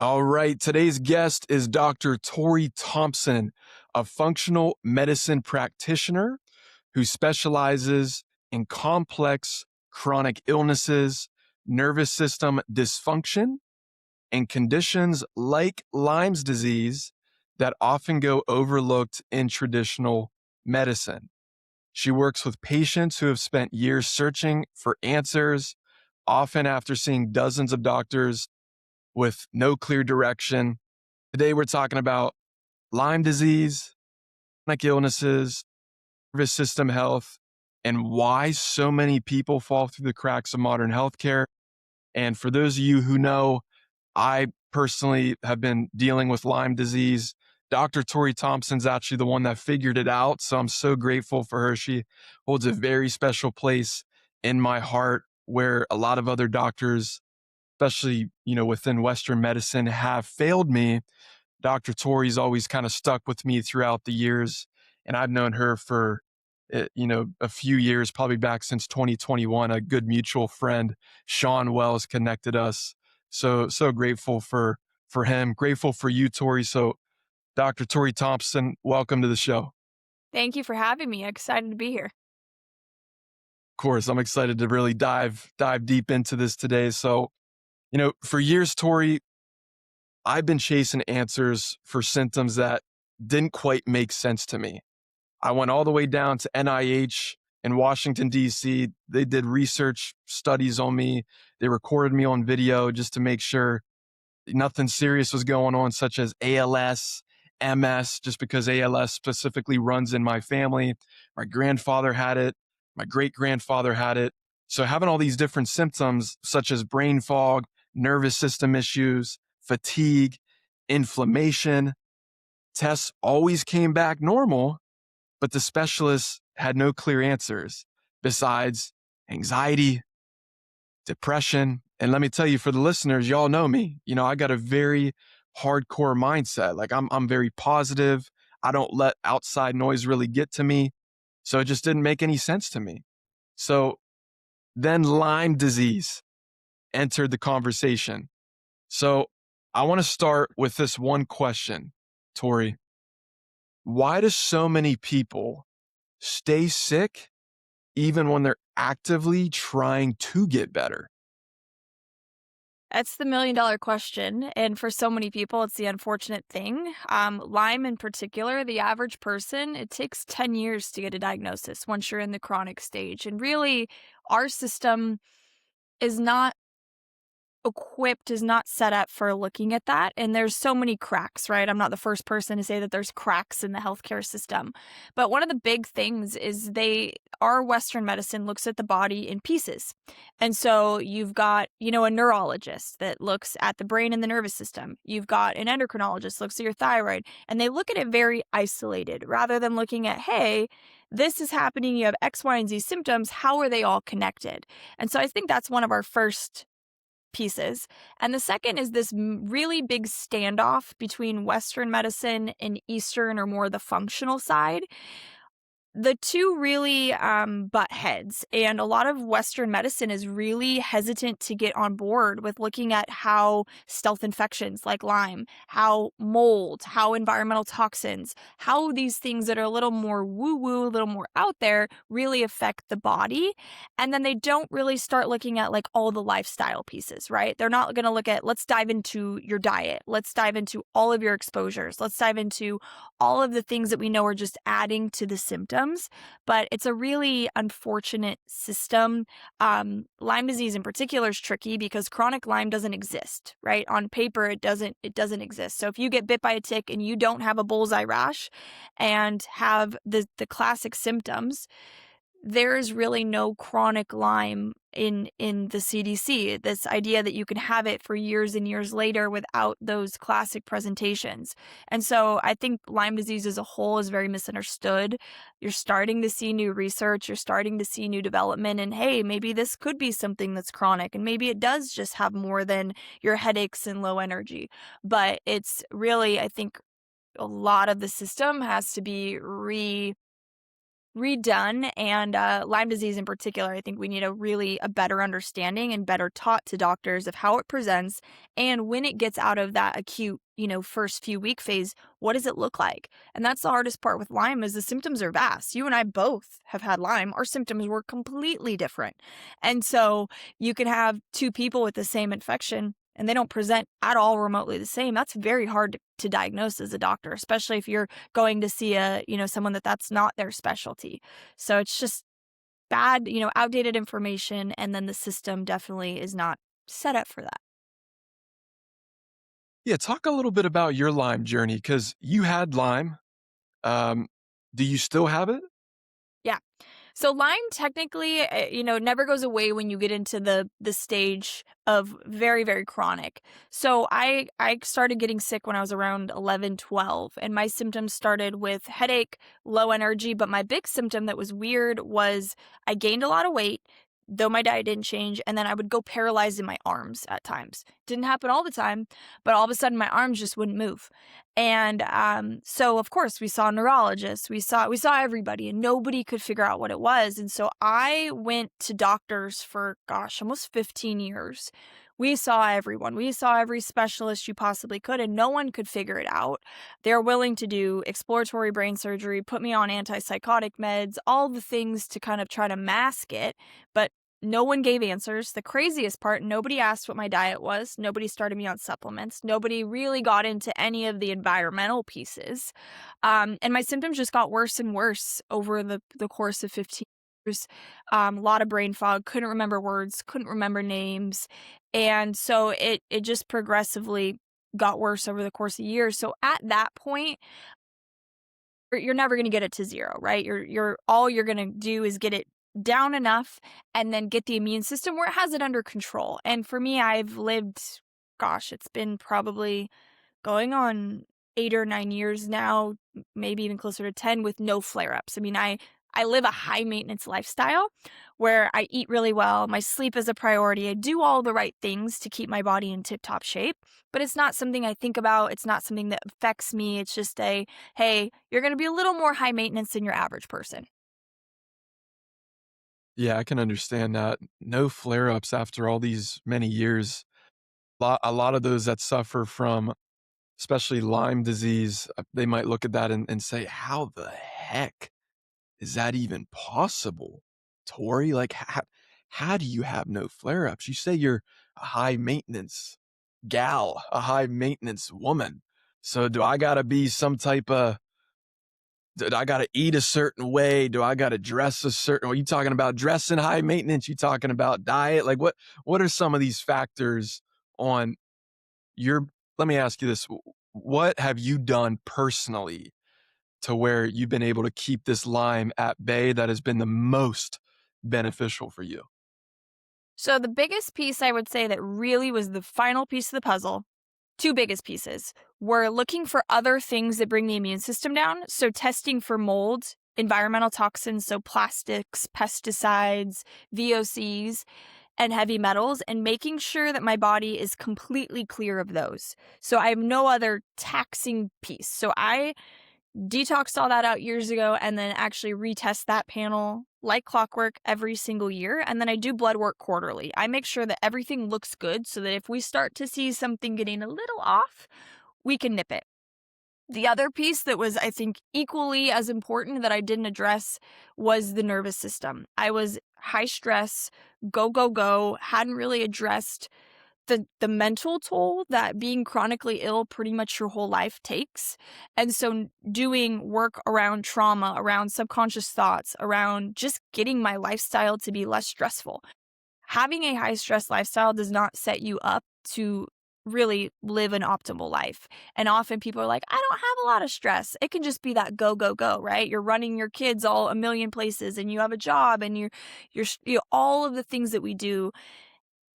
All right, today's guest is Dr. Torrie Thompson, a functional medicine practitioner who specializes in complex chronic illnesses, nervous system dysfunction, and conditions like Lyme's disease that often go overlooked in traditional medicine. She works with patients who have spent years searching for answers, often after seeing dozens of doctors with no clear direction. Today, we're talking about Lyme disease, chronic illnesses, nervous system health, and why so many people fall through the cracks of modern healthcare. And for those of you who know, I personally have been dealing with Lyme disease. Dr. Torrie Thompson's actually the one that figured it out. So I'm so grateful for her. She holds a very special place in my heart where a lot of other doctors, especially, within Western medicine, have failed me. Dr. Torrie's always kind of stuck with me throughout the years. And I've known her for, a few years, probably back since 2021. A good mutual friend, Sean Wells, connected us. So grateful for him. Grateful for you, Torrie. So Dr. Torrie Thompson, welcome to the show. Thank you for having me. Excited to be here. Of course, I'm excited to really dive deep into this today. So, for years, Torrie, I've been chasing answers for symptoms that didn't quite make sense to me. I went all the way down to NIH in Washington, D.C. They did research studies on me. They recorded me on video just to make sure nothing serious was going on, such as ALS, MS, just because ALS specifically runs in my family. My grandfather had it. My great grandfather had it. So having all these different symptoms, such as brain fog, nervous system issues, fatigue, inflammation, tests always came back normal, but the specialists had no clear answers besides anxiety, depression. And let me tell you, for the listeners, y'all know me. I got a very hardcore mindset. Like I'm very positive. I don't let outside noise really get to me. So it just didn't make any sense to me. So then Lyme disease entered the conversation. So I want to start with this one question, Torrie. Why do so many people stay sick even when they're actively trying to get better? That's the $1 million question. And for so many people, it's the unfortunate thing. Lyme in particular, the average person, it takes 10 years to get a diagnosis once you're in the chronic stage. And really, our system is not equipped, is not set up for looking at that. And there's so many cracks, right? I'm not the first person to say that there's cracks in the healthcare system. But one of the big things is our Western medicine looks at the body in pieces. And so you've got, a neurologist that looks at the brain and the nervous system. You've got an endocrinologist looks at your thyroid, and they look at it very isolated rather than looking at, hey, this is happening. You have X, Y, and Z symptoms. How are they all connected? And so I think that's one of our first pieces. And the second is this really big standoff between Western medicine and Eastern, or more the functional side. The two really butt heads, and a lot of Western medicine is really hesitant to get on board with looking at how stealth infections like Lyme, how mold, how environmental toxins, how these things that are a little more woo-woo, a little more out there really affect the body. And then they don't really start looking at like all the lifestyle pieces, right? They're not going to look at, let's dive into your diet, let's dive into all of your exposures, let's dive into all of the things that we know are just adding to the symptoms. But it's a really unfortunate system. Lyme disease in particular is tricky because chronic Lyme doesn't exist, right? On paper, it doesn't exist. So if you get bit by a tick and you don't have a bullseye rash and have the classic symptoms, there is really no chronic Lyme in the CDC. This idea that you can have it for years and years later without those classic presentations. And so I think Lyme disease as a whole is very misunderstood. You're starting to see new research, you're starting to see new development, and hey, maybe this could be something that's chronic, and maybe it does just have more than your headaches and low energy. But it's really, I think, a lot of the system has to be redone. And Lyme disease in particular, I think we need a better understanding and better taught to doctors of how it presents, and when it gets out of that acute, first few week phase, what does it look like? And that's the hardest part with Lyme is the symptoms are vast. You and I both have had Lyme. Our symptoms were completely different. And so you can have two people with the same infection and they don't present at all remotely the same. That's very hard to diagnose as a doctor, especially if you're going to see someone that's not their specialty. So it's just bad, outdated information. And then the system definitely is not set up for that. Yeah, talk a little bit about your Lyme journey because you had Lyme. Um, do you still have it? Yeah. So Lyme technically, never goes away when you get into the stage of very, very chronic. So I started getting sick when I was around 11, 12, and my symptoms started with headache, low energy, but my big symptom that was weird was I gained a lot of weight, though my diet didn't change, and then I would go paralyzed in my arms at times. Didn't happen all the time, but all of a sudden my arms just wouldn't move. And so of course we saw neurologists, we saw everybody, and nobody could figure out what it was. And so I went to doctors for almost 15 years. We saw everyone. We saw every specialist you possibly could, and no one could figure it out. They're willing to do exploratory brain surgery, put me on antipsychotic meds, all the things to kind of try to mask it, but no one gave answers. The craziest part, nobody asked what my diet was. Nobody started me on supplements. Nobody really got into any of the environmental pieces. And my symptoms just got worse and worse over the course of 15 years. A lot of brain fog, couldn't remember words, couldn't remember names. And so it just progressively got worse over the course of years. So at that point, you're never going to get it to zero, right? You're all you're going to do is get it down enough and then get the immune system where it has it under control. And for me, I've lived, it's been probably going on 8 or 9 years now, maybe even closer to 10 with no flare-ups. I mean, I live a high maintenance lifestyle where I eat really well. My sleep is a priority. I do all the right things to keep my body in tip-top shape, but it's not something I think about. It's not something that affects me. It's just hey, you're going to be a little more high maintenance than your average person. Yeah, I can understand that. No flare-ups after all these many years. A lot of those that suffer from, especially Lyme disease, they might look at that and say, "How the heck is that even possible, Torrie? Like, how do you have no flare-ups? You say you're a high maintenance gal, a high maintenance woman. So do I gotta be some type of, do I gotta eat a certain way? Do I gotta dress a certain way? You talking about dressing high maintenance? You talking about diet? Like what are some of these factors on your, let me ask you this. What have you done personally to where you've been able to keep this Lyme at bay that has been the most beneficial for you? So the biggest piece I would say that really was the final piece of the puzzle, two biggest pieces, were looking for other things that bring the immune system down. So testing for mold, environmental toxins, so plastics, pesticides, VOCs, and heavy metals, and making sure that my body is completely clear of those. So I have no other taxing piece. So I detoxed all that out years ago and then actually retest that panel like clockwork every single year. And then I do blood work quarterly. I make sure that everything looks good so that if we start to see something getting a little off, we can nip it. The other piece that was, I think, equally as important that I didn't address was the nervous system. I was high stress, go, go, go, hadn't really addressed the mental toll that being chronically ill pretty much your whole life takes. And so doing work around trauma, around subconscious thoughts, around just getting my lifestyle to be less stressful. Having a high stress lifestyle does not set you up to really live an optimal life. And often people are like, I don't have a lot of stress. It can just be that go, go, go, right? You're running your kids all a million places and you have a job and you're all of the things that we do,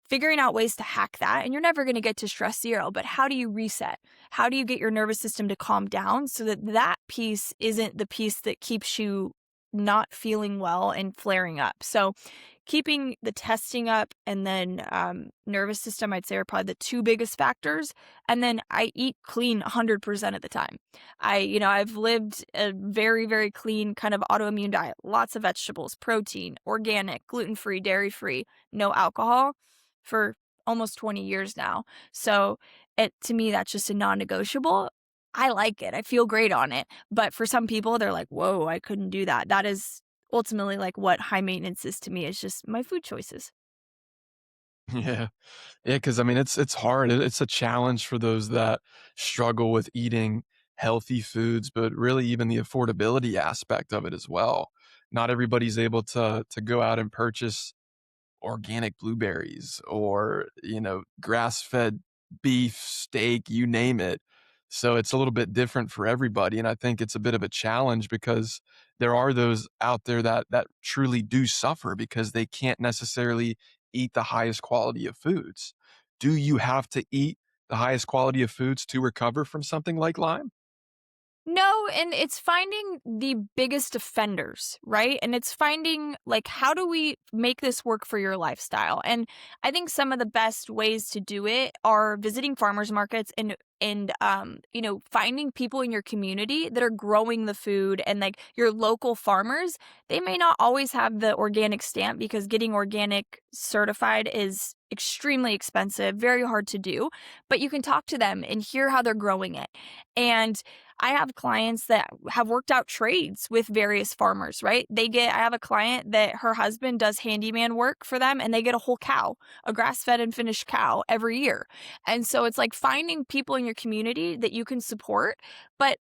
figuring out ways to hack that. And you're never going to get to stress zero, but how do you reset? How do you get your nervous system to calm down so that that piece isn't the piece that keeps you not feeling well and flaring up? So keeping the testing up and then nervous system, I'd say, are probably the two biggest factors. And then I eat clean 100% of the time. I've lived a very, very clean kind of autoimmune diet, lots of vegetables, protein, organic, gluten free, dairy free, no alcohol for almost 20 years now. So to me, that's just a non negotiable. I like it. I feel great on it. But for some people, they're like, whoa, I couldn't do that. That is ultimately like what high maintenance is to me, is just my food choices. Yeah. Yeah, because I mean, it's hard. It's a challenge for those that struggle with eating healthy foods, but really even the affordability aspect of it as well. Not everybody's able to go out and purchase organic blueberries or, grass-fed beef, steak, you name it. So it's a little bit different for everybody, and I think it's a bit of a challenge because there are those out there that truly do suffer because they can't necessarily eat the highest quality of foods. Do you have to eat the highest quality of foods to recover from something like Lyme? No, and it's finding the biggest offenders, right? And it's finding like how do we make this work for your lifestyle? And I think some of the best ways to do it are visiting farmers markets and finding people in your community that are growing the food, and like your local farmers. They may not always have the organic stamp because getting organic certified is extremely expensive, very hard to do, but you can talk to them and hear how they're growing it. And I have clients that have worked out trades with various farmers, right? I have a client that her husband does handyman work for them, and they get a whole cow, a grass fed and finished cow every year. And so it's like finding people in your community that you can support. But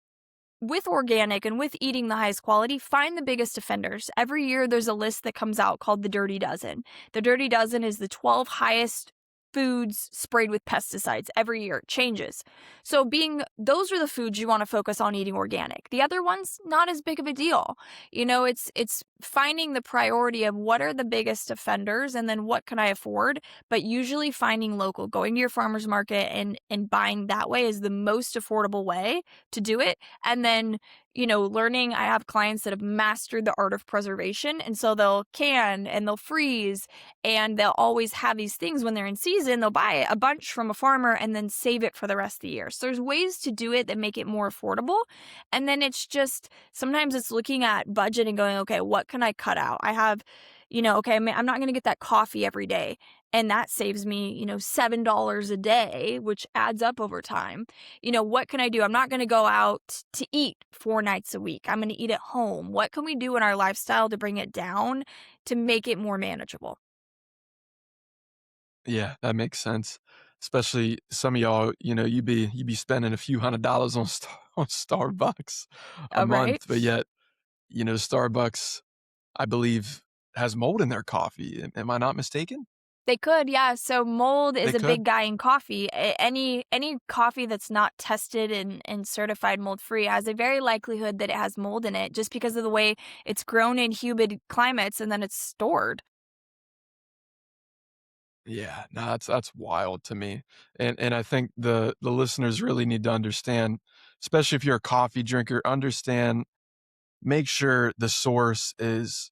with organic and with eating the highest quality, find the biggest offenders. Every year there's a list that comes out called the Dirty Dozen. The Dirty Dozen is the 12 highest foods sprayed with pesticides every year. It changes. So those are the foods you want to focus on eating organic. The other ones, not as big of a deal. It's finding the priority of what are the biggest offenders and then what can I afford, but usually finding local, going to your farmer's market and buying that way is the most affordable way to do it. And then, learning, I have clients that have mastered the art of preservation. And so they'll can and they'll freeze and they'll always have these things when they're in season. They'll buy a bunch from a farmer and then save it for the rest of the year. So there's ways to do it that make it more affordable. And then it's just sometimes it's looking at budget and going, okay, what can I cut out? I have, okay, I'm not going to get that coffee every day. And that saves me, $7 a day, which adds up over time. What can I do? I'm not going to go out to eat 4 nights a week. I'm going to eat at home. What can we do in our lifestyle to bring it down to make it more manageable? Yeah, that makes sense. Especially some of y'all, you be spending a few $100s on on Starbucks a Right? month, but yet, Starbucks, I believe, has mold in their coffee. Am I not mistaken? They could, yeah. So mold They is a could? big guy in coffee. Any coffee that's not tested and certified mold free has a very likelihood that it has mold in it, just because of the way it's grown in humid climates and then it's stored. Yeah, no, that's wild to me. And I think the listeners really need to understand, especially if you're a coffee drinker, understand, make sure the source is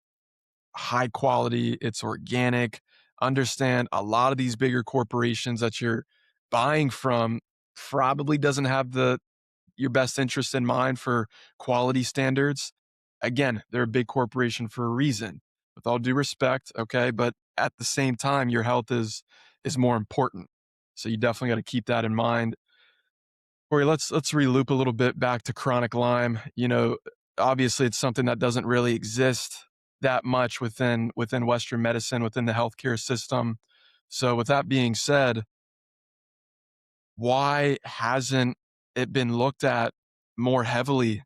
high quality, it's organic. Understand a lot of these bigger corporations that you're buying from probably doesn't have your best interest in mind for quality standards. Again, they're a big corporation for a reason. With all due respect, okay, but at the same time, your health is more important. So you definitely got to keep that in mind. Corey, let's reloop a little bit back to chronic Lyme. Obviously it's something that doesn't really exist that much within Western medicine, within the healthcare system. So with that being said, why hasn't it been looked at more heavily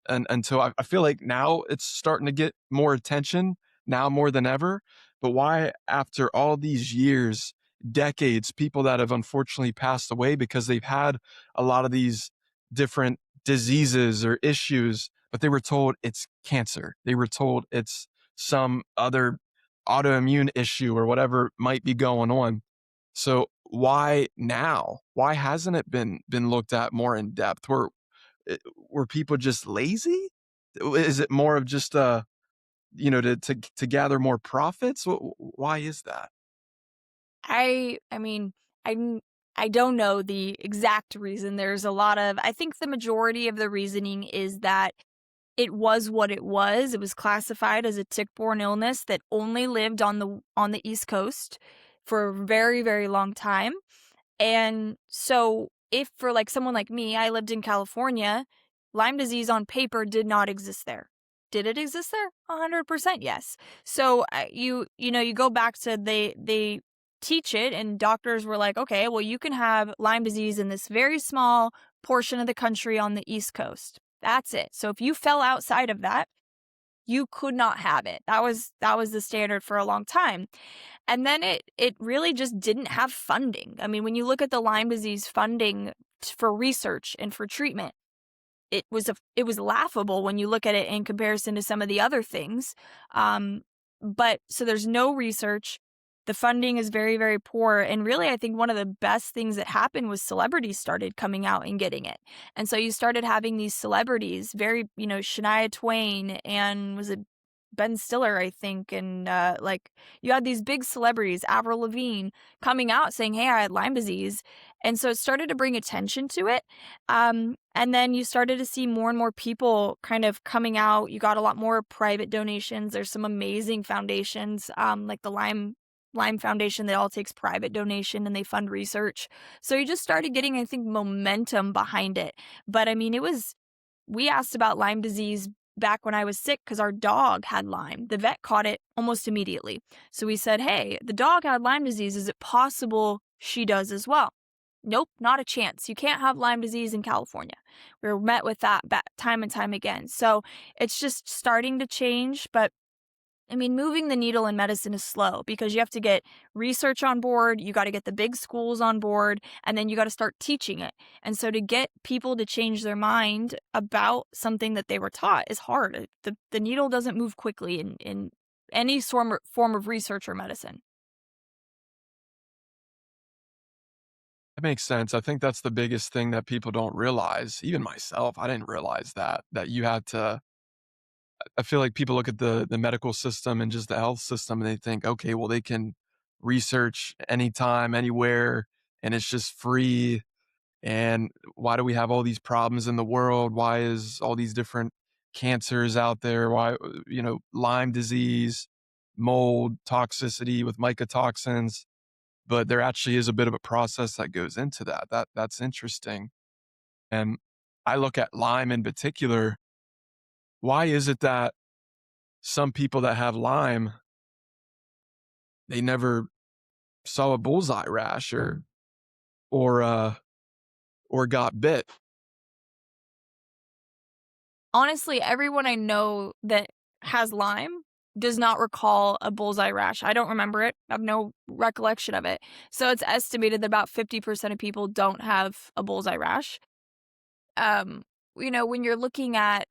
until I feel like now it's starting to get more attention now more than ever. But why, after all these years, decades, people that have unfortunately passed away because they've had a lot of these different diseases or issues, but they were told it's cancer. They were told it's some other autoimmune issue or whatever might be going on. So why now? Why hasn't it been looked at more in depth? Were people just lazy? Is it more of just to gather more profits? Why is that? I mean, I I don't know the exact reason. There's a lot of I think the majority of the reasoning is that it was what it was. It was classified as a tick-borne illness that only lived on the East Coast for a very, very long time. And so if for like someone like me, I lived in California, Lyme disease on paper did not exist there. Did it exist there? 100% yes. So you go back to they teach it and doctors were like, "Okay, well you can have Lyme disease in this very small portion of the country on the East Coast. That's it. So if you fell outside of that, you could not have it." That was the standard for a long time. And then it really just didn't have funding. I mean, when you look at the Lyme disease funding for research and for treatment, it was laughable when you look at it in comparison to some of the other things. Um, but so there's no research. The funding is very, very poor. And really, I think one of the best things that happened was celebrities started coming out and getting it. And so you started having these celebrities, Shania Twain and was it Ben Stiller, I think, and like you had these big celebrities, Avril Lavigne, coming out saying, "Hey, I had Lyme disease," and so it started to bring attention to it. And then you started to see more and more people kind of coming out. You got a lot more private donations. There's some amazing foundations, like the Lyme Foundation that all takes private donation and they fund research. So you just started getting, I think, momentum behind it. But I mean, we asked about Lyme disease back when I was sick because our dog had Lyme. The vet caught it almost immediately. So we said, "Hey, the dog had Lyme disease. Is it possible she does as well?" Nope, not a chance. You can't have Lyme disease in California. We were met with that time and time again. So it's just starting to change, but I mean, moving the needle in medicine is slow because you have to get research on board, you got to get the big schools on board, and then you got to start teaching it. And so to get people to change their mind about something that they were taught is hard. The needle doesn't move quickly in any form of research or medicine. That makes sense. I think that's the biggest thing that people don't realize. Even myself, I didn't realize that you had to. I feel like people look at the medical system and just the health system and they think, okay, well, they can research anytime, anywhere, and it's just free. And why do we have all these problems in the world? Why is all these different cancers out there? Why, Lyme disease, mold, toxicity with mycotoxins? But there actually is a bit of a process that goes into that. That's interesting. And I look at Lyme in particular. Why is it that some people that have Lyme, they never saw a bullseye rash or uh or got bit? Honestly, everyone I know that has Lyme does not recall a bullseye rash. I don't remember it. I have no recollection of it. So it's estimated that about 50% of people don't have a bullseye rash. um when you're looking at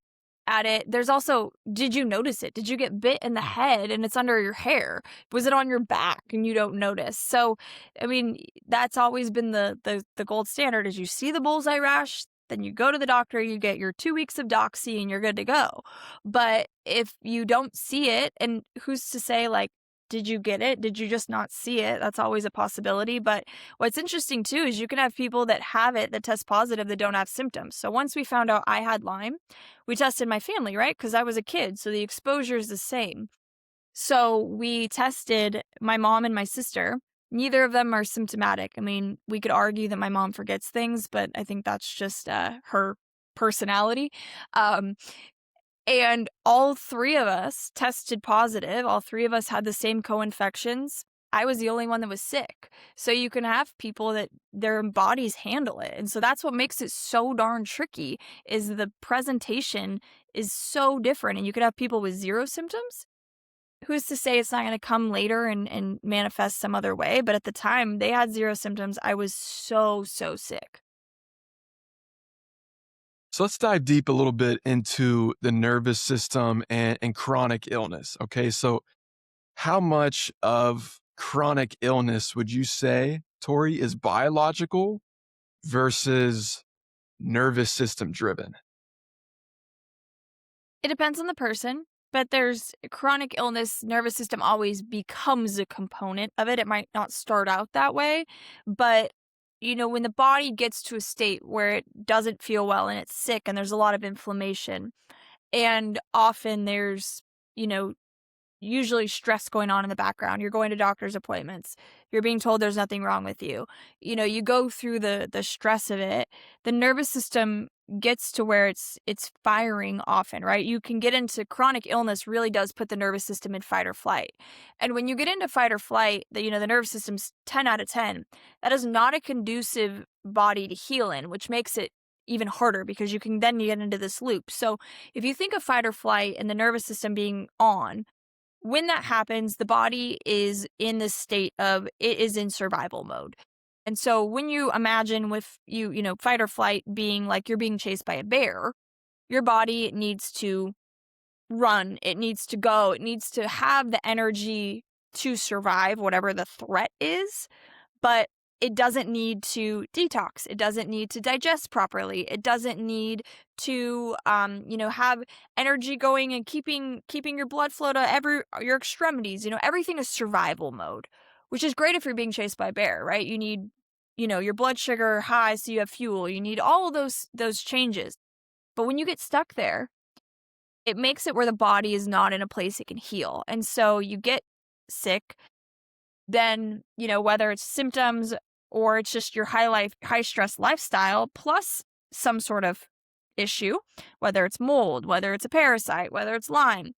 it, there's also, did you notice it? Did you get bit in the head and it's under your hair? Was it on your back and you don't notice? So I mean, that's always been the gold standard. Is you see the bullseye rash, then you go to the doctor, you get your 2 weeks of doxy and you're good to go. But if you don't see it, and who's to say, like, did you get it? Did you just not see it? That's always a possibility. But what's interesting too is you can have people that have it that test positive that don't have symptoms. So once we found out I had Lyme, we tested my family, right? Because I was a kid. So the exposure is the same. So we tested my mom and my sister. Neither of them are symptomatic. I mean, we could argue that my mom forgets things, but I think that's just her personality. Um, and all three of us tested positive. All three of us had the same co-infections. I was the only one that was sick. So you can have people that their bodies handle it. And so that's what makes it so darn tricky, is the presentation is so different. And you could have people with zero symptoms. Who's to say it's not going to come later and manifest some other way? But at the time, they had zero symptoms. I was so, so sick. So let's dive deep a little bit into the nervous system and chronic illness. Okay, so how much of chronic illness would you say, Torrie, is biological versus nervous system driven? It depends on the person. But there's chronic illness, nervous system always becomes a component of it. It might not start out that way, but when the body gets to a state where it doesn't feel well and it's sick and there's a lot of inflammation, and often there's, you know, usually stress going on in the background. You're going to doctor's appointments. You're being told there's nothing wrong with you. You go through the stress of it. The nervous system gets to where it's firing often, right? You can get into chronic illness really does put the nervous system in fight or flight. And when you get into fight or flight, the nervous system's 10 out of 10. That is not a conducive body to heal in, which makes it even harder because you can then get into this loop. So if you think of fight or flight and the nervous system being on, when that happens, the body is in this state of it is in survival mode. And so when you imagine with fight or flight being like you're being chased by a bear, your body needs to run, it needs to go, it needs to have the energy to survive whatever the threat is. But it doesn't need to detox. It doesn't need to digest properly. It doesn't need to, have energy going and keeping your blood flow to your extremities. Everything is survival mode, which is great if you're being chased by a bear, right? You need, your blood sugar high so you have fuel. You need all of those changes. But when you get stuck there, it makes it where the body is not in a place it can heal, and so you get sick. Then, whether it's symptoms or it's just your high stress lifestyle plus some sort of issue, whether it's mold, whether it's a parasite, whether it's Lyme,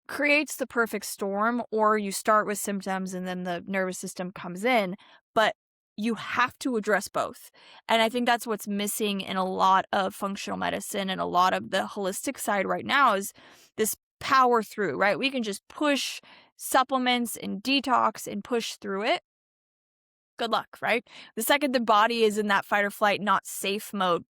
creates the perfect storm. Or you start with symptoms and then the nervous system comes in, but you have to address both. And I think that's what's missing in a lot of functional medicine and a lot of the holistic side right now is this power through, right? We can just push supplements and detox and push through it. Good luck, right? The second the body is in that fight or flight, not safe mode,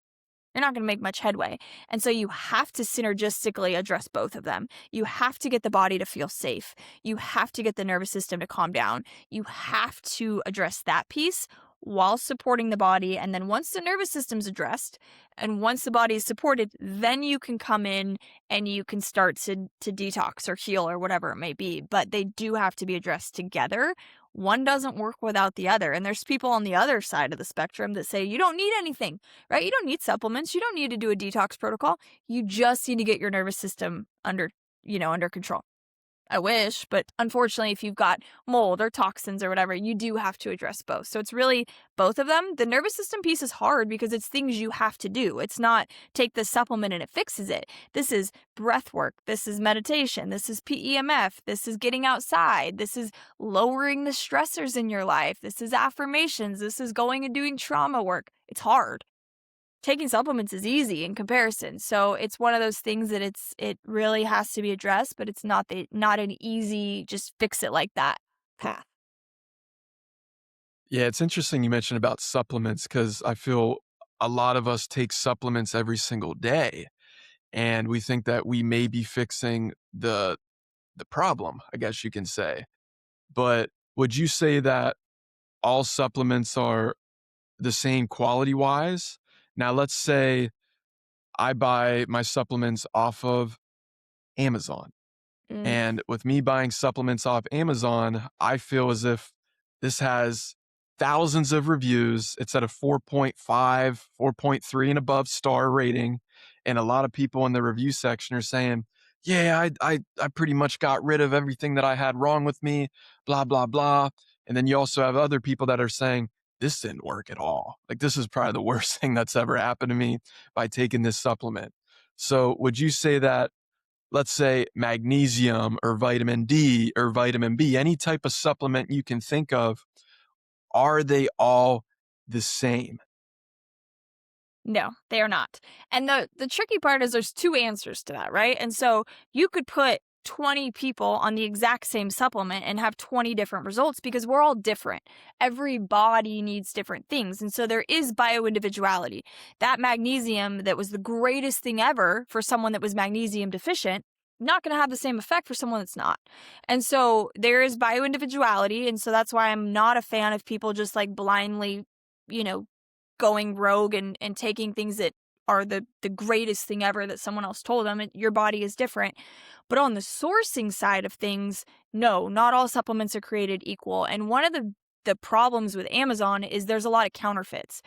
you're not going to make much headway. And so you have to synergistically address both of them. You have to get the body to feel safe. You have to get the nervous system to calm down. You have to address that piece while supporting the body. And then once the nervous system's addressed and once the body is supported, then you can come in and you can start to detox or heal or whatever it may be. But they do have to be addressed together. One doesn't work without the other. And there's people on the other side of the spectrum that say you don't need anything, right? You don't need supplements. You don't need to do a detox protocol. You just need to get your nervous system under control. I wish, but unfortunately, if you've got mold or toxins or whatever, you do have to address both. So it's really both of them. The nervous system piece is hard because it's things you have to do. It's not take this supplement and it fixes it. This is breath work. This is meditation. This is PEMF. This is getting outside. This is lowering the stressors in your life. This is affirmations. This is going and doing trauma work. It's hard. Taking supplements is easy in comparison. So it's one of those things that it really has to be addressed, but it's not an easy just fix it like that path. Yeah, it's interesting you mentioned about supplements because I feel a lot of us take supplements every single day, and we think that we may be fixing the problem, I guess you can say. But would you say that all supplements are the same quality wise? Now, let's say I buy my supplements off of Amazon. Mm. And with me buying supplements off Amazon, I feel as if this has thousands of reviews. It's at a 4.5, 4.3 and above star rating. And a lot of people in the review section are saying, yeah, I pretty much got rid of everything that I had wrong with me, blah, blah, blah. And then you also have other people that are saying, this didn't work at all. Like, this is probably the worst thing that's ever happened to me by taking this supplement. So would you say that, let's say magnesium or vitamin D or vitamin B, any type of supplement you can think of, are they all the same? No, they are not. And the tricky part is there's two answers to that, right? And so you could put 20 people on the exact same supplement and have 20 different results because we're all different. Every body needs different things. And so there is bioindividuality. That magnesium that was the greatest thing ever for someone that was magnesium deficient, not going to have the same effect for someone that's not. And so there is bioindividuality. And so that's why I'm not a fan of people just like blindly, you know, going rogue and taking things that are the greatest thing ever that someone else told them. Your body is different. But on the sourcing side of things, no, not all supplements are created equal. And one of the problems with Amazon is there's a lot of counterfeits.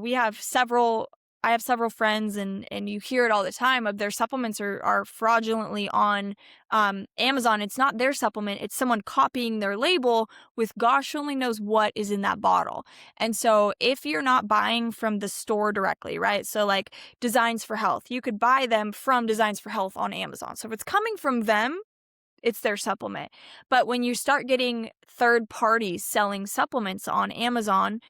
We have several I have several friends, and you hear it all the time of their supplements are fraudulently on Amazon. It's not their supplement, it's someone copying their label with gosh only knows what is in that bottle. And so if you're not buying from the store directly, right? So like Designs for Health, you could buy them from Designs for Health on Amazon. So if it's coming from them, it's their supplement. But when you start getting third parties selling supplements on Amazon,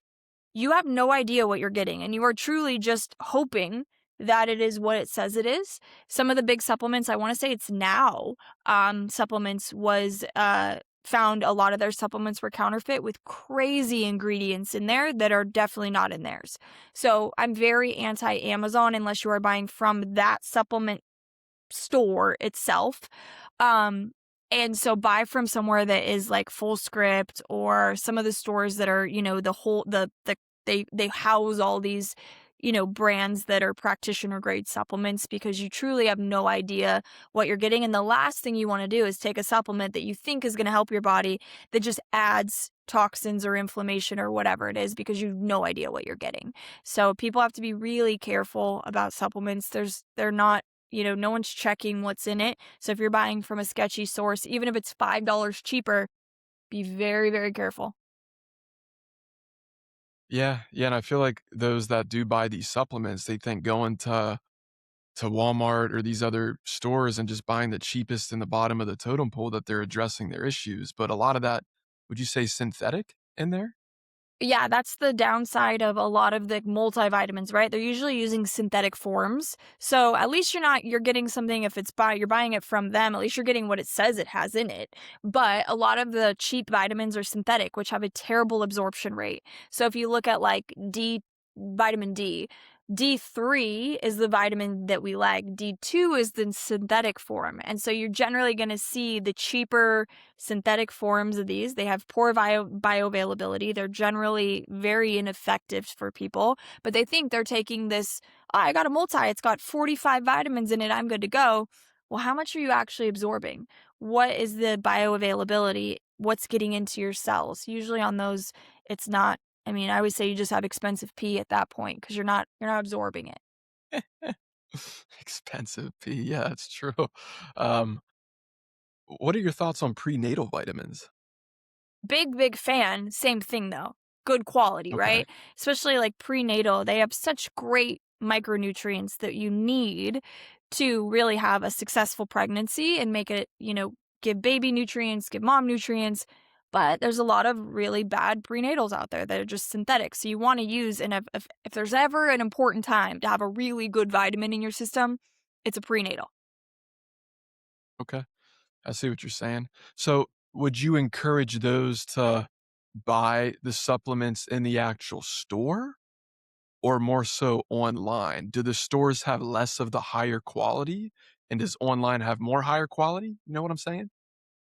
you have no idea what you're getting, and you are truly just hoping that it is what it says it is. Some of the big supplements, I want to say it's Now supplements was found a lot of their supplements were counterfeit with crazy ingredients in there that are definitely not in theirs. So I'm very anti Amazon unless you are buying from that supplement store itself. Um, and so buy from somewhere that is like Full Script or some of the stores that are, the whole they house all these, brands that are practitioner grade supplements, because you truly have no idea what you're getting. And the last thing you want to do is take a supplement that you think is going to help your body that just adds toxins or inflammation or whatever it is, because you have no idea what you're getting. So people have to be really careful about supplements. They're not, no one's checking what's in it. So if you're buying from a sketchy source, even if it's $5 cheaper, be very, very careful. Yeah, yeah, and I feel like those that do buy these supplements, they think going to Walmart or these other stores and just buying the cheapest in the bottom of the totem pole that they're addressing their issues, but a lot of that, would you say synthetic in there? Yeah, that's the downside of a lot of the multivitamins, right? They're usually using synthetic forms. So at least you're getting something. If you're buying it from them, at least you're getting what it says it has in it. But a lot of the cheap vitamins are synthetic, which have a terrible absorption rate. So if you look at like vitamin D, D3 is the vitamin that we like. D2 is the synthetic form. And so you're generally going to see the cheaper synthetic forms of these. They have poor bioavailability. They're generally very ineffective for people, but they think they're taking this, "Oh, I got a multi, it's got 45 vitamins in it, I'm good to go." Well, how much are you actually absorbing? What is the bioavailability? What's getting into your cells? Usually on those, it's not. I mean, I would say you just have expensive pee at that point because you're not absorbing it. Expensive pee, yeah, it's true. Um, what are your thoughts on prenatal vitamins? Big fan, same thing though. Good quality, Okay, right? Especially like prenatal, they have such great micronutrients that you need to really have a successful pregnancy and make it, give baby nutrients, give mom nutrients. But there's a lot of really bad prenatals out there that are just synthetic. So you want to use, and if there's ever an important time to have a really good vitamin in your system, it's a prenatal. okay, I see what you're saying. So, would you encourage those to buy the supplements in the actual store or more so online? Do the stores have less of the higher quality, and does online have more higher quality? You know what I'm saying?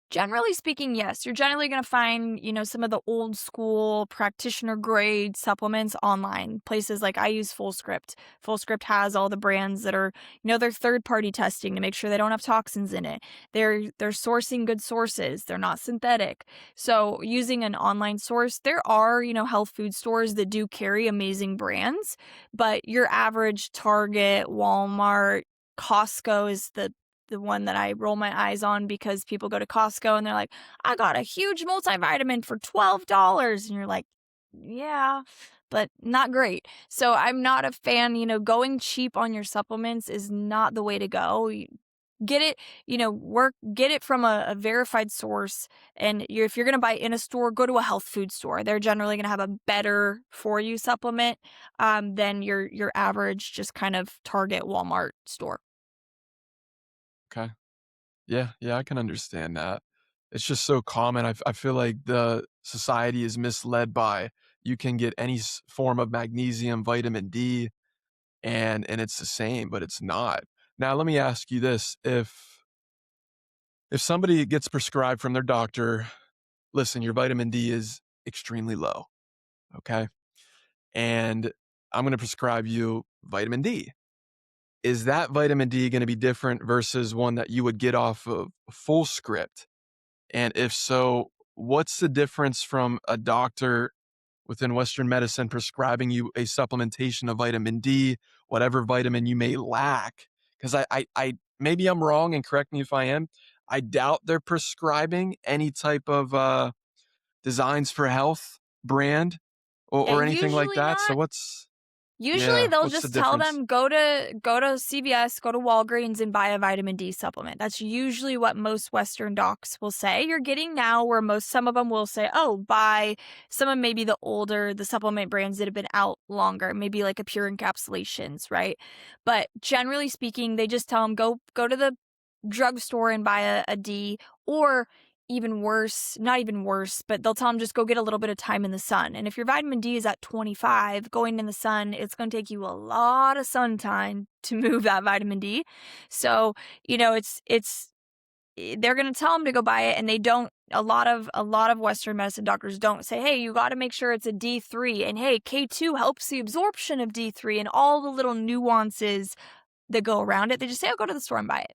Generally speaking, yes. You're generally going to find, some of the old school practitioner grade supplements online. Places like I use Full Script. Full Script has all the brands that are, they're third party testing to make sure they don't have toxins in it. They're sourcing good sources. They're not synthetic. So using an online source, there are, health food stores that do carry amazing brands, but your average Target, Walmart, Costco is the one that I roll my eyes on, because people go to Costco and they're like, "I got a huge multivitamin for $12." And you're like, "Yeah, but not great." So I'm not a fan, going cheap on your supplements is not the way to go. Get it, get it from a verified source. And if you're going to buy in a store, go to a health food store. They're generally going to have a better for you supplement than your average just kind of Target, Walmart store. Okay. Yeah, yeah, I can understand that. It's just so common. I feel like the society is misled by you can get any form of magnesium, vitamin D, and it's the same, but it's not. Now, let me ask you this: if somebody gets prescribed from their doctor, listen, your vitamin D is extremely low, okay, and I'm going to prescribe you vitamin D. Is that vitamin D going to be different versus one that you would get off of a full script? And if so, what's the difference from a doctor within Western medicine prescribing you a supplementation of vitamin D, whatever vitamin you may lack? Because maybe I'm wrong and correct me if I am. I doubt they're prescribing any type of designs for health brand Yeah, or anything like usually that. So not. Usually yeah, they'll what's the just tell difference? them go to CVS, go to Walgreens and buy a vitamin D supplement. That's usually what most Western docs will say. You're getting now where some of them will say, "Oh, buy some of maybe the supplement brands that have been out longer, maybe like a Pure Encapsulations, right?" But generally speaking, they just tell them go to the drugstore and buy a D, or even worse, not even worse, but they'll tell them just go get a little bit of time in the sun. And if your vitamin D is at 25, going in the sun, it's going to take you a lot of sun time to move that vitamin D. So, they're going to tell them to go buy it, and they don't. A lot of Western medicine doctors don't say, "Hey, you got to make sure it's a D3, and hey, K2 helps the absorption of D3," and all the little nuances that go around it. They just say, "Oh, go to the store and buy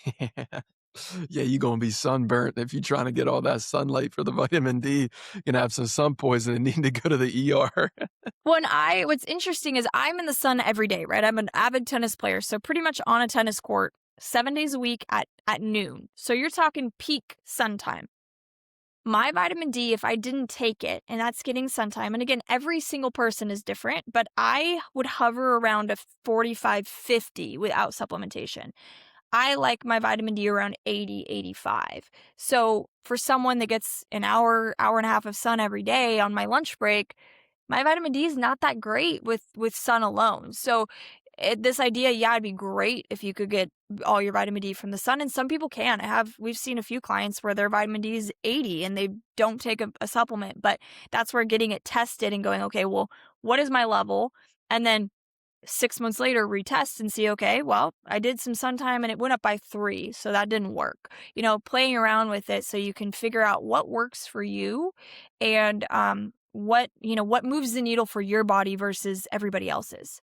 it." Yeah, you're gonna be sunburnt if you're trying to get all that sunlight for the vitamin D. You're gonna have some sun poisoning and need to go to the ER. What's interesting is I'm in the sun every day, right? I'm an avid tennis player, so pretty much on a tennis court 7 days a week at noon. So you're talking peak sun time. My vitamin D, if I didn't take it, and that's getting sun time, and again, every single person is different, but I would hover around a 45, 50 without supplementation. I like my vitamin D around 80, 85. So for someone that gets an hour, hour and a half of sun every day on my lunch break, my vitamin D is not that great with sun alone. So this idea, yeah, it'd be great if you could get all your vitamin D from the sun, and some people can. We've seen a few clients where their vitamin D is 80 and they don't take a supplement, but that's where getting it tested and going, okay, well, what is my level? And then 6 months later retest and see, okay, well, I did some sun time and it went up by 3, so that didn't work. Playing around with it so you can figure out what works for you, and what moves the needle for your body versus everybody else's.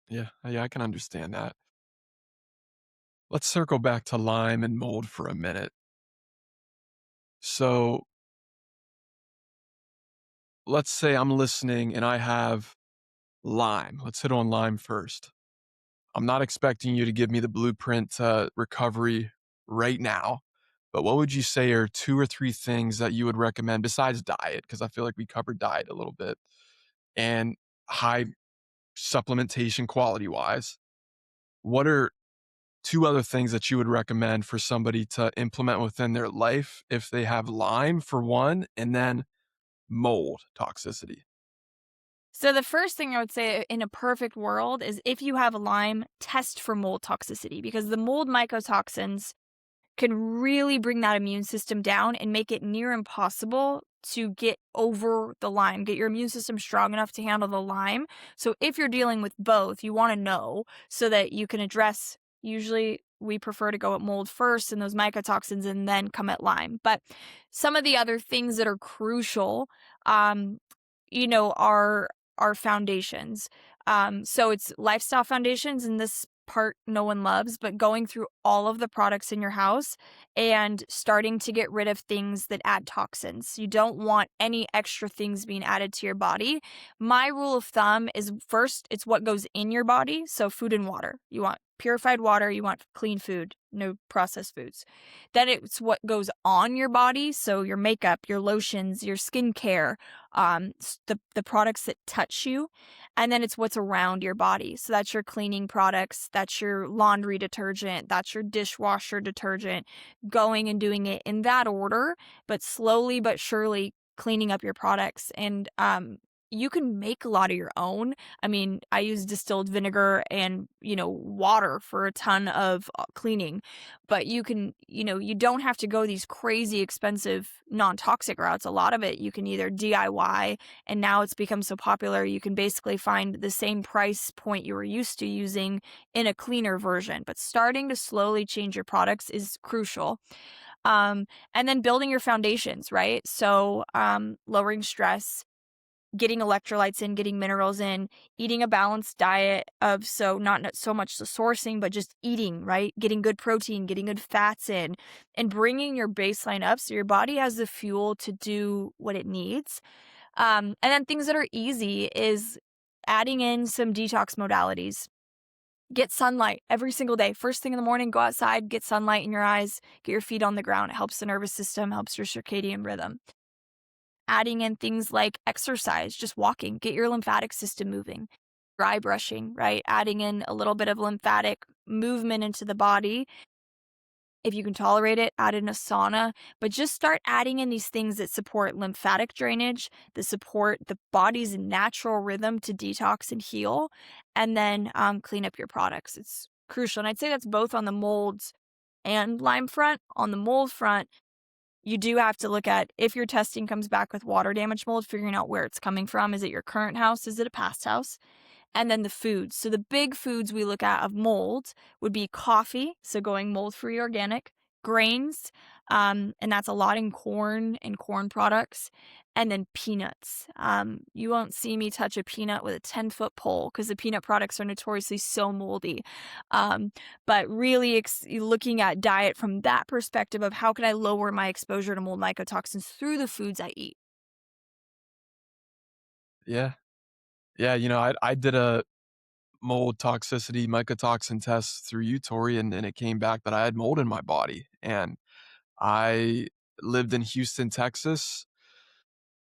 Yeah, I can understand that. Let's circle back to Lyme and mold for a minute. So let's say I'm listening and I have Lyme. Let's hit on Lyme first. I'm not expecting you to give me the blueprint to recovery right now, but what would you say are 2 or 3 things that you would recommend besides diet? Because I feel like we covered diet a little bit, and high supplementation quality-wise. What are 2 other things that you would recommend for somebody to implement within their life if they have Lyme, for one, and then mold toxicity? So the first thing I would say in a perfect world is if you have Lyme, test for mold toxicity, because the mold mycotoxins can really bring that immune system down and make it near impossible to get over the Lyme, get your immune system strong enough to handle the Lyme. So if you're dealing with both, you want to know so that you can address. Usually we prefer to go at mold first and those mycotoxins and then come at Lyme. But some of the other things that are crucial, um, are foundations. So it's lifestyle foundations, and this part no one loves, but going through all of the products in your house and starting to get rid of things that add toxins. You don't want any extra things being added to your body. My rule of thumb is first, it's what goes in your body. So food and water. You want purified water, you want clean food, no processed foods. Then it's what goes on your body. So your makeup, your lotions, your skincare, the products that touch you. And then it's what's around your body. So that's your cleaning products, that's your laundry detergent, that's your dishwasher detergent, going and doing it in that order, but slowly but surely cleaning up your products. And you can make a lot of your own. I mean, I use distilled vinegar and, water for a ton of cleaning, but you don't have to go these crazy expensive non-toxic routes. A lot of it you can either DIY, and now it's become so popular, you can basically find the same price point you were used to using in a cleaner version. But starting to slowly change your products is crucial. And then building your foundations, right? So, lowering stress, getting electrolytes in, getting minerals in, eating a balanced diet of so not so much the sourcing, but just eating, right? Getting good protein, getting good fats in, and bringing your baseline up so your body has the fuel to do what it needs. And then things that are easy is adding in some detox modalities. Get sunlight every single day. First thing in the morning, go outside, get sunlight in your eyes, get your feet on the ground. It helps the nervous system, helps your circadian rhythm. Adding in things like exercise, just walking, get your lymphatic system moving. Dry brushing, right? Adding in a little bit of lymphatic movement into the body. If you can tolerate it, add in a sauna, but just start adding in these things that support lymphatic drainage, that support the body's natural rhythm to detox and heal, and then clean up your products. It's crucial. And I'd say that's both on the molds and Lyme front. On the mold front, you do have to look at if your testing comes back with water damage mold, figuring out where it's coming from. Is it your current house? Is it a past house? And then the foods. So the big foods we look at of mold would be coffee, so going mold-free organic, grains, and that's a lot in corn and corn products, and then peanuts. You won't see me touch a peanut with a 10-foot pole because the peanut products are notoriously so moldy. But really looking at diet from that perspective of how can I lower my exposure to mold mycotoxins through the foods I eat. Yeah. Yeah, I did a mold toxicity mycotoxin test through you, Tori, and it came back that I had mold in my body. And I lived in Houston, Texas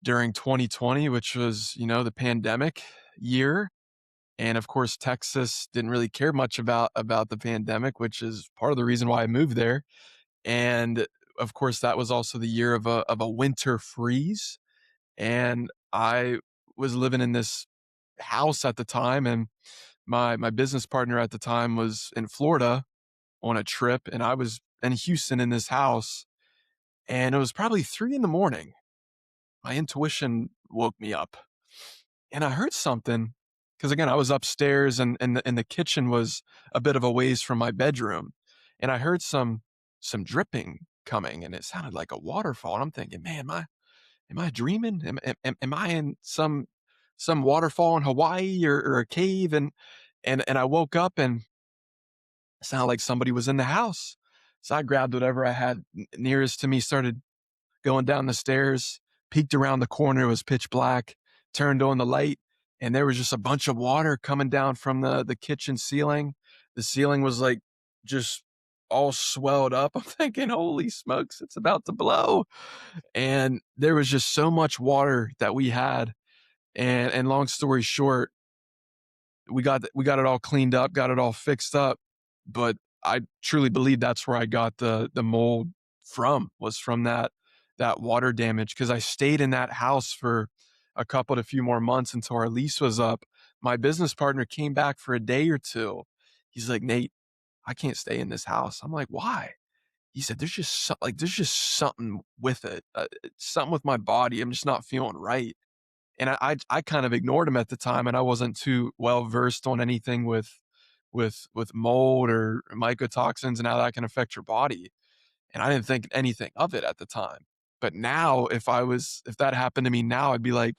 during 2020, which was, the pandemic year. And of course, Texas didn't really care much about the pandemic, which is part of the reason why I moved there. And of course, that was also the year of a winter freeze. And I was living in this house at the time, and my business partner at the time was in Florida on a trip, and I was in Houston in this house, and it was probably 3 in the morning. My intuition woke me up, and I heard something because again, I was upstairs, and the kitchen was a bit of a ways from my bedroom, and I heard some dripping coming, and it sounded like a waterfall. And I'm thinking, man, am I dreaming? Am I in some waterfall in Hawaii or a cave? And I woke up and it sounded like somebody was in the house. So I grabbed whatever I had nearest to me, started going down the stairs, peeked around the corner. It was pitch black, turned on the light, and there was just a bunch of water coming down from the kitchen ceiling. The ceiling was like just all swelled up. I'm thinking, holy smokes, it's about to blow. And there was just so much water that we had. And long story short, we got it all cleaned up, got it all fixed up. But I truly believe that's where I got the mold from, was from that water damage, because I stayed in that house for a couple to few more months until our lease was up. My business partner came back for a day or two. He's like, Nate, I can't stay in this house. I'm like, why? He said, there's just something with it, something with my body. I'm just not feeling right. And I kind of ignored him at the time, and I wasn't too well versed on anything with mold or mycotoxins and how that can affect your body. And I didn't think anything of it at the time. But now, if that happened to me now, I'd be like,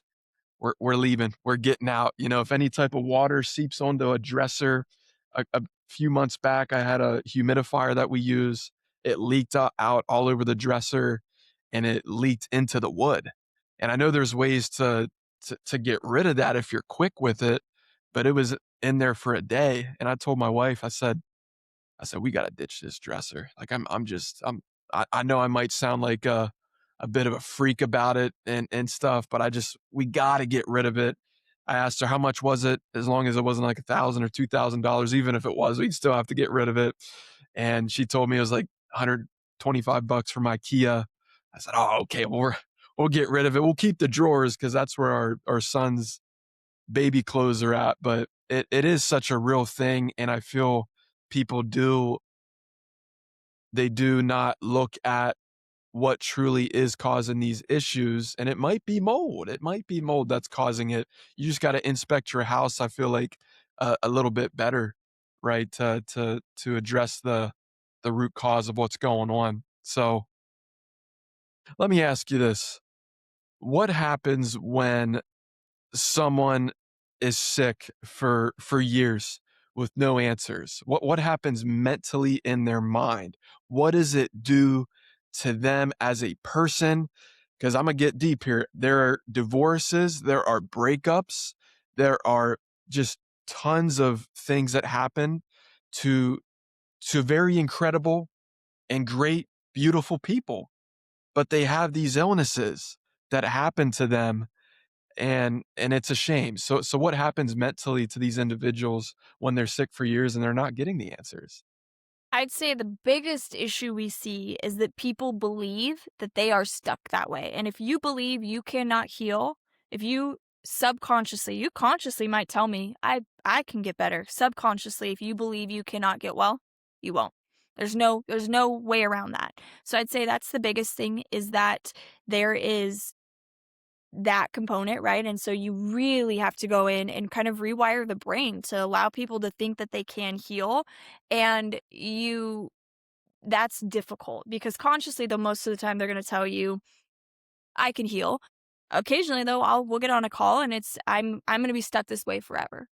we're leaving, we're getting out. If any type of water seeps onto a dresser, a few months back, I had a humidifier that we use. It leaked out all over the dresser, and it leaked into the wood. And I know there's ways to get rid of that if you're quick with it, but it was in there for a day. And I told my wife, I said, we got to ditch this dresser. Like I know I might sound like a bit of a freak about it and stuff, but we got to get rid of it. I asked her how much was it, as long as it wasn't like $1,000 or $2,000, even if it was, we'd still have to get rid of it. And she told me it was like $125 from IKEA. I said, oh, okay, well, we'll get rid of it. We'll keep the drawers because that's where our son's baby clothes are at. But it is such a real thing. And I feel people they do not look at what truly is causing these issues. And it might be mold. It might be mold that's causing it. You just got to inspect your house, I feel like, a little bit better, right? To address the root cause of what's going on. So let me ask you this. What happens when someone is sick for years with no answers? What happens mentally in their mind? What does it do to them as a person? Because I'm gonna get deep here. There are divorces, there are breakups, there are just tons of things that happen to very incredible and great, beautiful people, but they have these illnesses that happen to them, and it's a shame. So what happens mentally to these individuals when they're sick for years and they're not getting the answers? I'd say the biggest issue we see is that people believe that they are stuck that way. And if you believe you cannot heal, if you subconsciously, you consciously might tell me, I can get better. Subconsciously, if you believe you cannot get well, you won't. There's no way around that. So I'd say that's the biggest thing is that there is that component, right? And so you really have to go in and kind of rewire the brain to allow people to think that they can heal. And that's difficult because consciously, though, most of the time they're going to tell you, I can heal. Occasionally, though, we'll get on a call and I'm going to be stuck this way forever.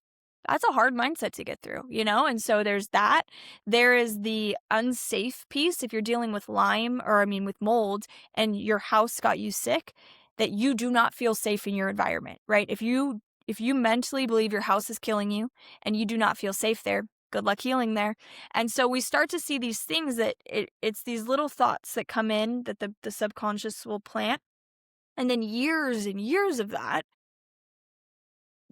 That's a hard mindset to get through, you know? And so there's that. There is the unsafe piece. If you're dealing with Lyme or I mean with mold and your house got you sick, that you do not feel safe in your environment, right? If you mentally believe your house is killing you and you do not feel safe there, good luck healing there. And so we start to see these things that it's these little thoughts that come in that the subconscious will plant. And then years and years of that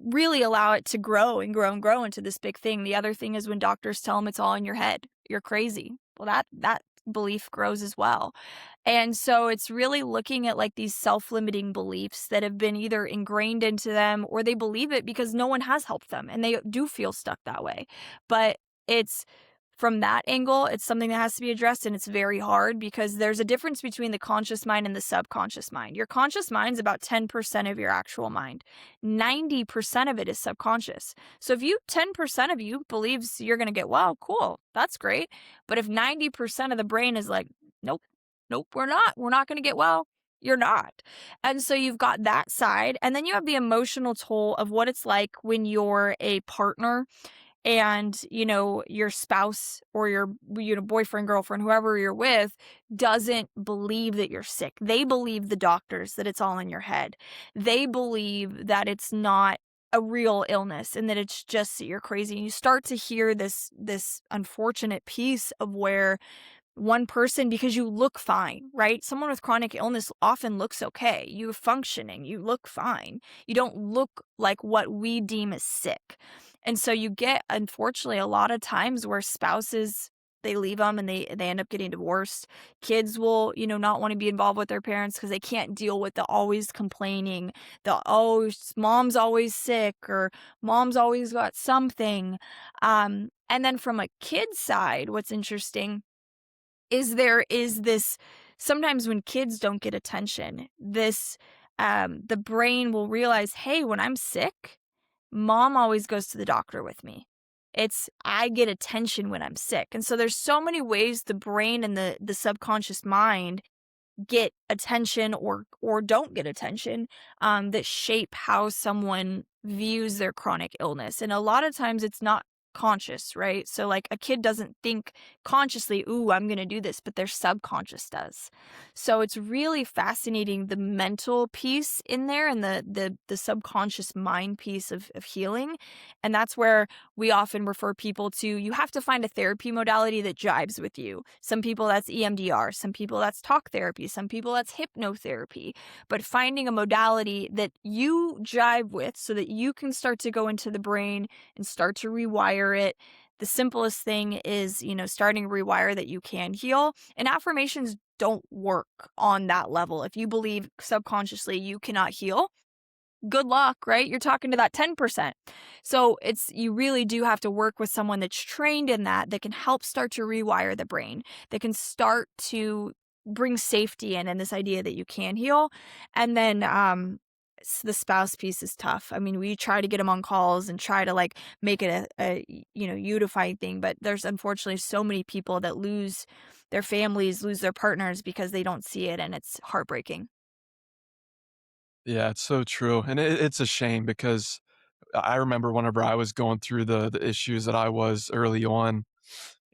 really allow it to grow and grow and grow into this big thing. The other thing is when doctors tell them it's all in your head, you're crazy. Well, that belief grows as well. And so it's really looking at like these self-limiting beliefs that have been either ingrained into them or they believe it because no one has helped them and they do feel stuck that way. But it's from that angle, it's something that has to be addressed and it's very hard because there's a difference between the conscious mind and the subconscious mind. Your conscious mind's about 10% of your actual mind. 90% of it is subconscious. So if 10% of you believes you're going to get well, cool. That's great. But if 90% of the brain is like, nope, nope, we're not going to get well. You're not. And so you've got that side. And then you have the emotional toll of what it's like when you're a partner and your spouse or your boyfriend, girlfriend, whoever you're with doesn't believe that you're sick. They believe the doctors that it's all in your head. They believe that it's not a real illness and that it's just that you're crazy. And you start to hear this unfortunate piece of where one person, because you look fine, right? Someone with chronic illness often looks okay. You're functioning, you look fine. You don't look like what we deem as sick. And so you get, unfortunately, a lot of times where spouses, they leave them and they end up getting divorced. Kids will, not want to be involved with their parents because they can't deal with the always complaining, mom's always sick or mom's always got something. And then from a kid's side, what's interesting is there is this sometimes when kids don't get attention, the brain will realize, hey, when I'm sick, mom always goes to the doctor with me. I get attention when I'm sick. And so there's so many ways the brain and the subconscious mind get attention or don't get attention that shape how someone views their chronic illness. And a lot of times it's not conscious, right? So like a kid doesn't think consciously, ooh, I'm going to do this, but their subconscious does. So it's really fascinating the mental piece in there and the subconscious mind piece of healing. And that's where we often refer people to, you have to find a therapy modality that jives with you. Some people that's EMDR, some people that's talk therapy, some people that's hypnotherapy, but finding a modality that you jive with so that you can start to go into the brain and start to rewire it. The simplest thing is, starting to rewire that you can heal. And affirmations don't work on that level. If you believe subconsciously you cannot heal, good luck, right? You're talking to that 10%. So you really do have to work with someone that's trained in that can help start to rewire the brain, that can start to bring safety in and this idea that you can heal. And then the spouse piece is tough. I mean, we try to get them on calls and try to like make it a unifying thing, but there's unfortunately so many people that lose their families, lose their partners because they don't see it, and it's heartbreaking. Yeah, it's so true, and it's a shame because I remember whenever I was going through the issues that I was early on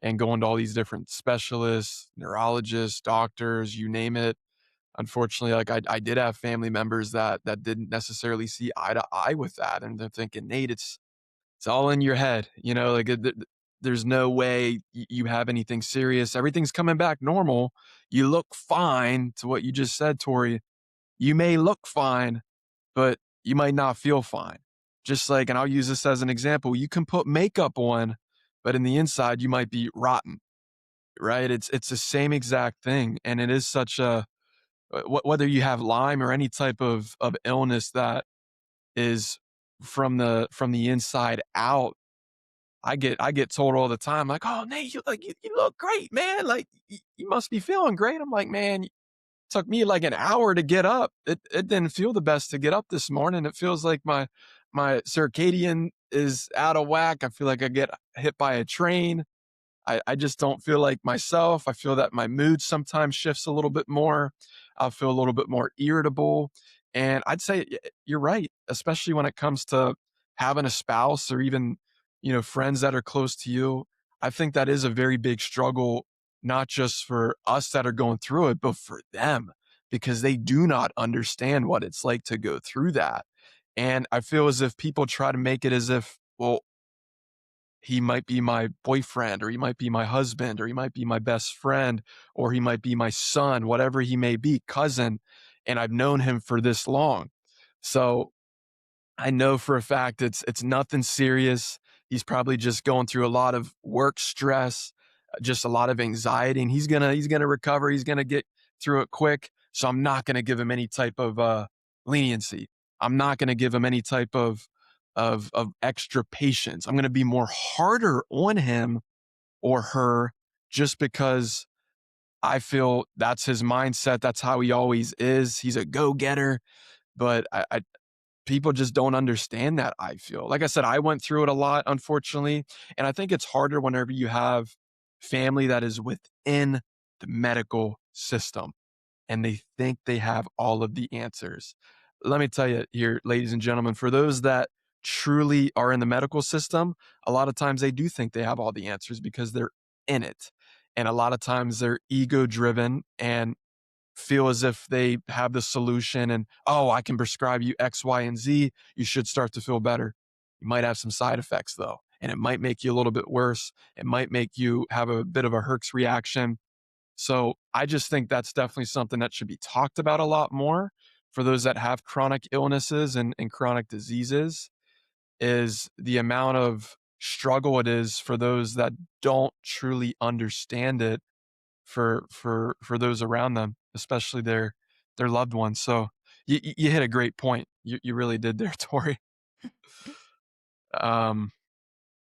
and going to all these different specialists, neurologists, doctors, you name it. Unfortunately, like I did have family members that didn't necessarily see eye to eye with that, and they're thinking, Nate, it's all in your head, you know, like there's no way you have anything serious. Everything's coming back normal. You look fine. To what you just said, Tori, you may look fine, but you might not feel fine. Just like, and I'll use this as an example, you can put makeup on, but in the inside you might be rotten, right? It's the same exact thing, and it is such a whether you have Lyme or any type of illness that is from the inside out. I get told all the time, like, "Oh, Nate, you look great, man. Like, you must be feeling great." I'm like, "Man, it took me like an hour to get up. It didn't feel the best to get up this morning. It feels like my circadian is out of whack. I feel like I get hit by a train. I just don't feel like myself. I feel that my mood sometimes shifts a little bit more. I'll feel a little bit more irritable. And I'd say you're right, especially when it comes to having a spouse or even, friends that are close to you. I think that is a very big struggle, not just for us that are going through it, but for them, because they do not understand what it's like to go through that. And I feel as if people try to make it as if, well, he might be my boyfriend, or he might be my husband, or he might be my best friend, or he might be my son, whatever he may be, cousin, and I've known him for this long. So I know for a fact it's nothing serious. He's probably just going through a lot of work stress, just a lot of anxiety, and he's gonna recover. He's gonna get through it quick. So I'm not gonna give him any type of leniency. I'm not gonna give him any type of extra patience. I'm gonna be more harder on him or her just because I feel that's his mindset. That's how he always is. He's a go getter, but I people just don't understand that, I feel. Like I said, I went through it a lot, unfortunately, and I think it's harder whenever you have family that is within the medical system and they think they have all of the answers. Let me tell you here, ladies and gentlemen, for those that truly are in the medical system, a lot of times they do think they have all the answers because they're in it. And a lot of times they're ego driven and feel as if they have the solution and, oh, I can prescribe you X, Y, and Z. You should start to feel better. You might have some side effects though, and it might make you a little bit worse. It might make you have a bit of a Herx reaction. So I just think that's definitely something that should be talked about a lot more for those that have chronic illnesses and chronic diseases, is the amount of struggle it is for those that don't truly understand it, for those around them, especially their loved ones. So you hit a great point. You really did there, Tori. Um,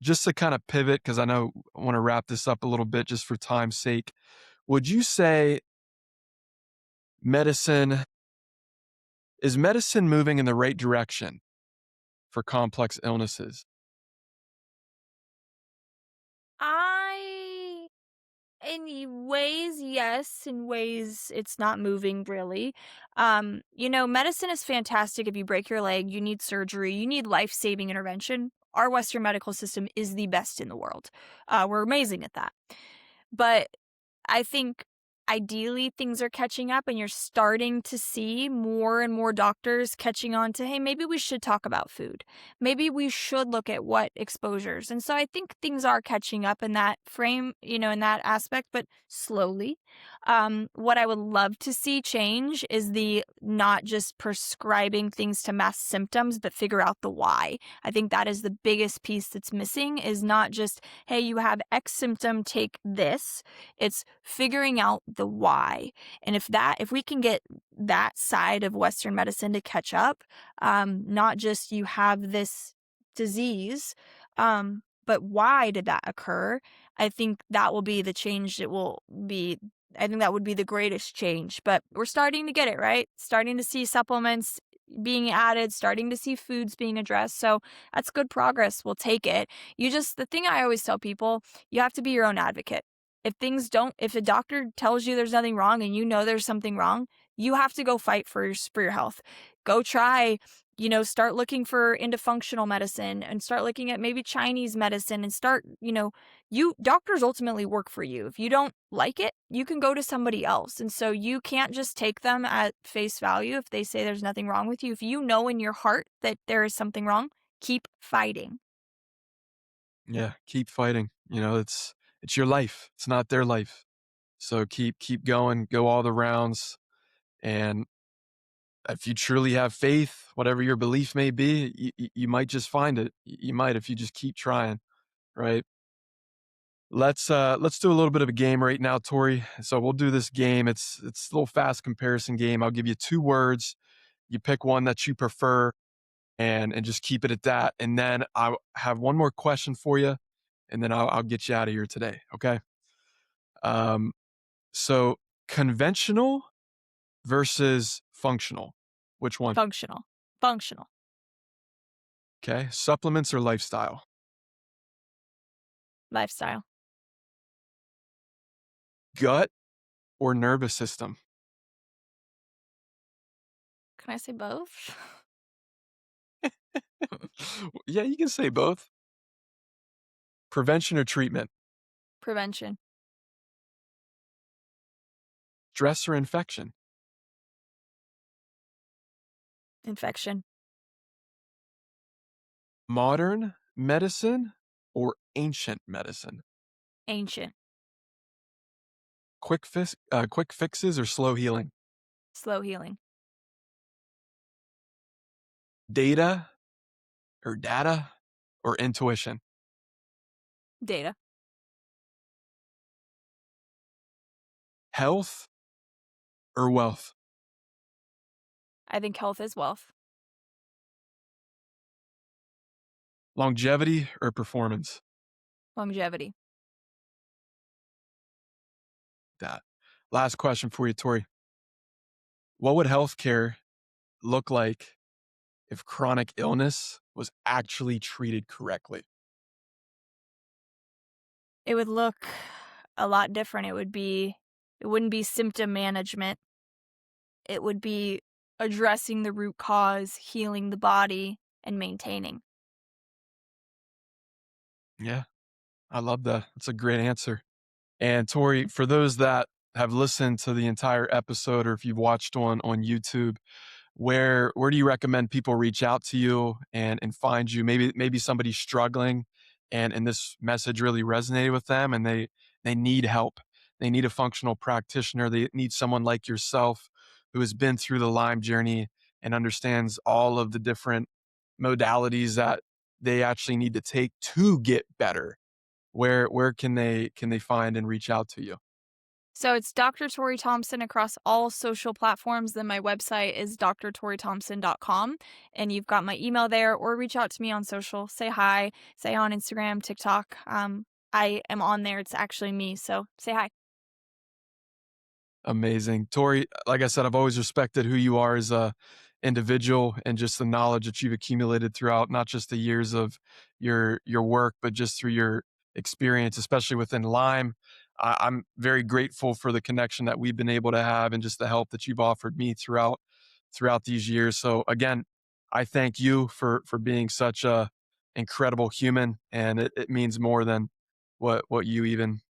just to kind of pivot, because I know I want to wrap this up a little bit just for time's sake. Would you say medicine is medicine moving in the right direction for complex illnesses? I In ways, yes. In ways, it's not moving really. Medicine is fantastic. If you break your leg, you need surgery, you need life-saving intervention. Our Western medical system is the best in the world. We're amazing at that. But I think ideally things are catching up and you're starting to see more and more doctors catching on to, hey, maybe we should talk about food. Maybe we should look at what exposures. And so I think things are catching up in that frame, in that aspect, but slowly. What I would love to see change is the not just prescribing things to mask symptoms, but figure out the why. I think that is the biggest piece that's missing, is not just, hey, you have X symptom, take this. It's figuring out the why. And if we can get that side of Western medicine to catch up, not just you have this disease, but why did that occur? I think that will be the change. I think that would be the greatest change. But we're starting to get it, right? Starting to see supplements being added, starting to see foods being addressed. So that's good progress. We'll take it. The thing I always tell people, you have to be your own advocate. If a doctor tells you there's nothing wrong and you know there's something wrong, You have to go fight for your health. Go try, start looking for into functional medicine and start looking at maybe Chinese medicine and start, you doctors ultimately work for you. If you don't like it, you can go to somebody else. And so you can't just take them at face value if they say there's nothing wrong with you. If you know in your heart that there is something wrong, keep fighting. Yeah, keep fighting. It's your life. It's not their life. So keep going, go all the rounds, and if you truly have faith, whatever your belief may be, you might just find it. You might if you just keep trying, right? Let's do a little bit of a game right now, Tori. So we'll do this game. It's a little fast comparison game. I'll give you two words. You pick one that you prefer, and just keep it at that. And then I'll have one more question for you, and then I'll get you out of here today. Okay. Um, so conventional versus functional. Which one? Functional. Functional. Okay. Supplements or lifestyle? Lifestyle. Gut or nervous system? Can I say both? Yeah, you can say both. Prevention or treatment? Prevention. Stress or infection? Infection. Modern medicine or ancient medicine? Ancient. Quick fixes or slow healing? Slow healing. Data or intuition? Data. Health or wealth? I think health is wealth. Longevity or performance? Longevity. That. Last question for you, Tori. What would healthcare look like if chronic illness was actually treated correctly? It would look a lot different. It wouldn't be symptom management. It would be addressing the root cause, healing the body, and maintaining. Yeah, I love that. That's a great answer. And Tori, for those that have listened to the entire episode or if you've watched on YouTube, where do you recommend people reach out to you and find you? Maybe somebody's struggling and this message really resonated with them and they need help. They need a functional practitioner. They need someone like yourself who has been through the Lyme journey and understands all of the different modalities that they actually need to take to get better. Where can they find and reach out to you? So it's Dr. Torrie Thompson across all social platforms. Then my website is drtorriethompson.com. And you've got my email there, or reach out to me on social. Say hi, say on Instagram, TikTok. I am on there. It's actually me. So say hi. Amazing. Tori, like I said, I've always respected who you are as a individual and just the knowledge that you've accumulated throughout not just the years of your work, but just through your experience, especially within Lyme. I'm very grateful for the connection that we've been able to have and just the help that you've offered me throughout these years. So again, I thank you for being such a incredible human, and it means more than what you even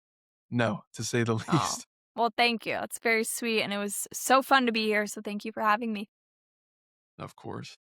know, to say the Oh, least. well, thank you. It's very sweet. And it was so fun to be here. So thank you for having me. Of course.